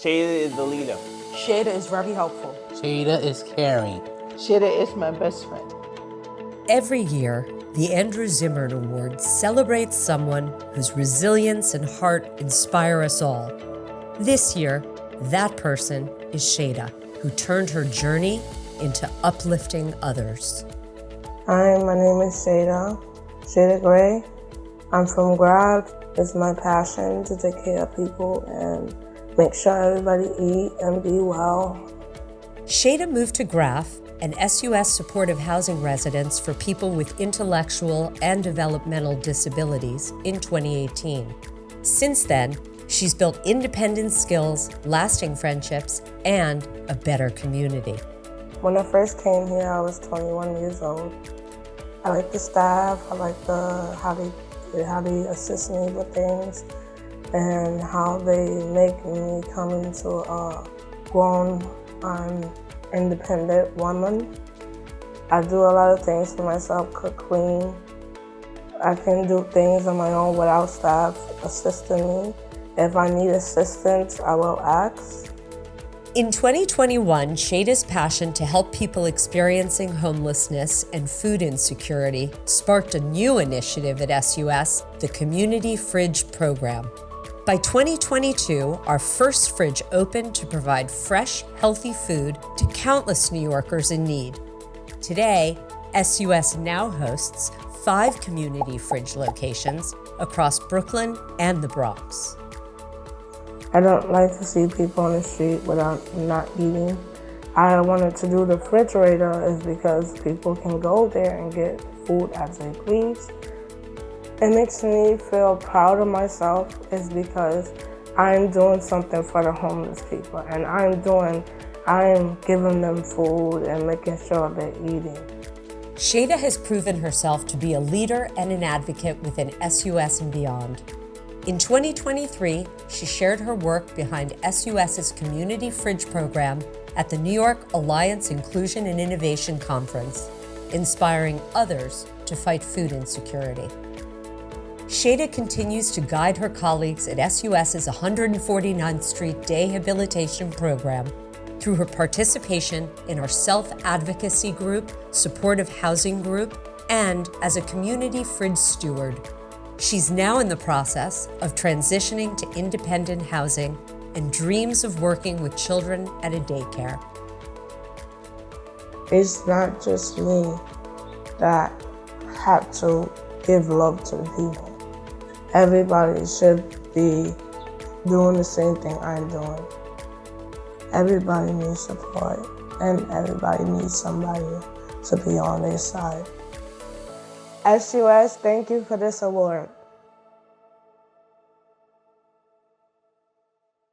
Shaida is the leader. Shaida is very helpful. Shaida is caring. Shaida is my best friend. Every year, the Andrew Zimmern Award celebrates someone whose resilience and heart inspire us all. This year, that person is Shaida, who turned her journey into uplifting others. Hi, my name is Shaida Gray. I'm from Grab. It's my passion to take care of people and make sure everybody eat and be well. Shaida moved to Graf, an SUS supportive housing residence for people with intellectual and developmental disabilities, in 2018. Since then, she's built independent skills, lasting friendships, and a better community. When I first came here, I was 21 years old. I like the staff, I like how they assist me with things, and how they make me come into a grown independent woman. I do a lot of things for myself, cook, clean. I can do things on my own without staff assisting me. If I need assistance, I will ask. In 2021, Shaida's passion to help people experiencing homelessness and food insecurity sparked a new initiative at SUS, the Community Fridge Program. By 2022, our first fridge opened to provide fresh, healthy food to countless New Yorkers in need. Today, SUS now hosts 5 community fridge locations across Brooklyn and the Bronx. I don't like to see people on the street without not eating. I wanted to do the refrigerator is because people can go there and get food as they please. It makes me feel proud of myself is because I'm doing something for the homeless people, and I'm giving them food and making sure they're eating. Shaida has proven herself to be a leader and an advocate within SUS and beyond. In 2023, she shared her work behind SUS's Community Fridge Program at the New York Alliance Inclusion and Innovation Conference, inspiring others to fight food insecurity. Shaida continues to guide her colleagues at SUS's 149th Street Day Habilitation Program through her participation in our self-advocacy group, supportive housing group, and as a community fridge steward. She's now in the process of transitioning to independent housing and dreams of working with children at a daycare. It's not just me that have to give love to the people. Everybody should be doing the same thing I'm doing. Everybody needs support, and everybody needs somebody to be on their side. SUS, thank you for this award.